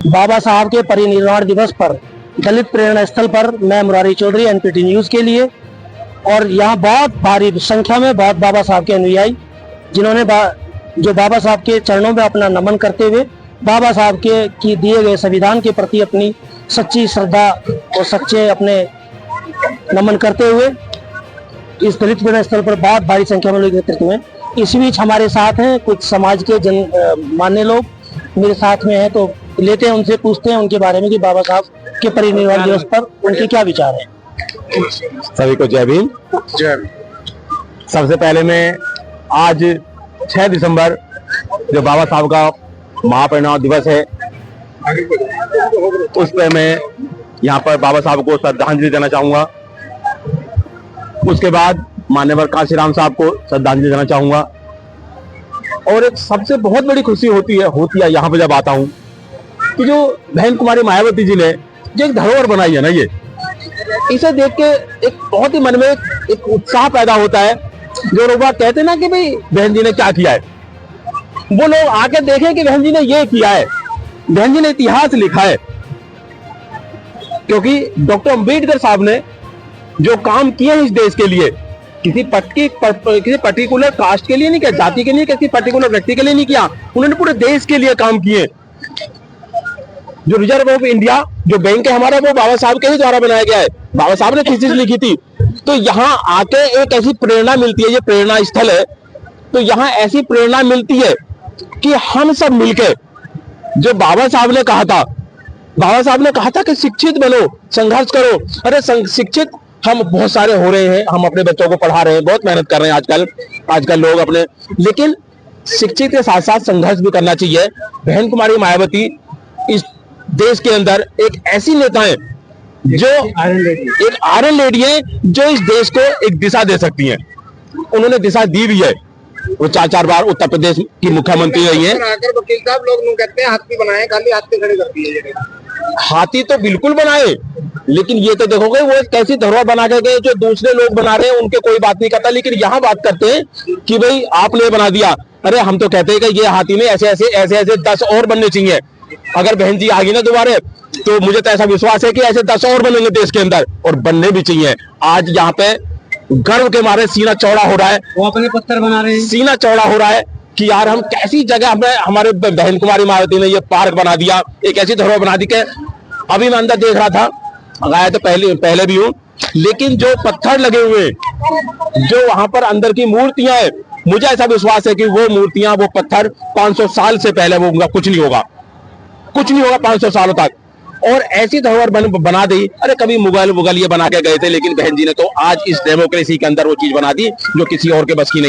बाबा साहब के परिनिर्वाण दिवस पर दलित प्रेरणा स्थल पर मैं मुरारी चौधरी एनपीटी न्यूज के लिए, और यहाँ बहुत भारी संख्या में बहुत बाबा साहब के अनुयायी जिन्होंने जो बाबा साहब के चरणों में अपना नमन करते हुए बाबा साहब के की दिए गए संविधान के प्रति अपनी सच्ची श्रद्धा और सच्चे अपने नमन करते हुए इस दलित प्रेरणा स्थल पर बहुत भारी संख्या में लोग एकत्रित हुए। इस बीच हमारे साथ हैं कुछ समाज के मान्य लोग मेरे साथ में हैं, तो लेते हैं उनसे, पूछते हैं उनके बारे में कि बाबा साहब के परिनिर्वाण दिवस पर उनके क्या विचार हैं। सभी को जय भीम। सबसे पहले मैं आज 6 दिसंबर जो बाबा साहब का महापरिनिर्वाण दिवस है, उस पर मैं यहाँ पर बाबा साहब को श्रद्धांजलि देना चाहूंगा। उसके बाद मान्यवर कांशीराम साहब को श्रद्धांजलि देना चाहूंगा। और एक सबसे बहुत बड़ी खुशी होती है यहाँ पे जब आता हूँ कि जो बहन कुमारी मायावती जी ने जो एक धरोहर बनाई है ना, ये इसे देख के एक बहुत ही मन में एक उत्साह पैदा होता है। जो लोग कहते हैं ना कि भाई बहन जी ने क्या किया है, वो लोग आके देखें कि बहन जी ने ये किया है, बहन जी ने इतिहास लिखा है। क्योंकि डॉक्टर अंबेडकर साहब ने जो काम किए इस देश के लिए किसी पर्टिकुलर कास्ट के लिए नहीं किया, जाति के लिए, किसी पर्टिकुलर व्यक्ति के लिए नहीं किया, उन्होंने पूरे देश के लिए काम किए। जो रिजर्व ऑफ इंडिया जो बैंक है हमारा, वो बाबा साहब के ही द्वारा बनाया गया है। बाबा साहब ने थीसिस लिखी थी। तो यहाँ आके एक ऐसी प्रेरणा मिलती है, ये प्रेरणा स्थल है। तो यहाँ ऐसी प्रेरणा मिलती है कि हम सब मिलकर, जो बाबा साहब ने कहा था, बाबा साहब ने कहा था कि शिक्षित बनो, संघर्ष करो। अरे शिक्षित हम बहुत सारे हो रहे हैं, हम अपने बच्चों को पढ़ा रहे हैं, बहुत मेहनत कर रहे हैं आजकल लोग अपने, लेकिन शिक्षित के साथ साथ संघर्ष भी करना चाहिए। बहन कुमारी मायावती इस देश के अंदर एक ऐसी नेता है जो एक आयरन लेडी है, जो इस देश को एक दिशा दे सकती है। उन्होंने दिशा दी भी है। वो 4 बार उत्तर प्रदेश की मुख्यमंत्री रही है। वकील साहब लोग कहते हैं हाथी बनाए, खाली हाथी खड़े करती है। हाथी तो बिल्कुल बनाए, लेकिन ये तो देखोगे वो कैसी धरोहर बना के गए, जो दूसरे लोग बना रहे हैं उनके कोई बात नहीं करता। लेकिन यहाँ बात करते हैं कि भाई आपने बना दिया। अरे हम तो कहते हैं कि ये हाथी में ऐसे 10 और बनने चाहिए। अगर बहन जी आ गई ना दोबारा, तो मुझे तो ऐसा विश्वास है कि ऐसे 10 और बनेंगे देश के अंदर, और बनने भी चाहिए। आज यहाँ पे गर्व के मारे सीना चौड़ा हो रहा है, वो अपने पत्थर बना रहे हैं, सीना चौड़ा हो रहा है कि यार हम कैसी जगह में, हमारे बहन कुमारी मायावती ने ये पार्क बना दिया, एक ऐसी धरोहर बना दी। के अभी मैं अंदर देख रहा था, गया तो पहले भी हूँ, लेकिन जो पत्थर लगे हुए, जो वहां पर अंदर की मूर्तियां है, मुझे ऐसा विश्वास है कि वो मूर्तियां, वो पत्थर 500 साल से पहले वो उनका कुछ नहीं होगा 500 सालों तक। और ऐसी धरोहर बना दी। अरे कभी मुगल ये बना के गए थे, लेकिन बहन जी ने तो आज इस डेमोक्रेसी के अंदर वो चीज बना दी जो किसी और के बस की नहीं।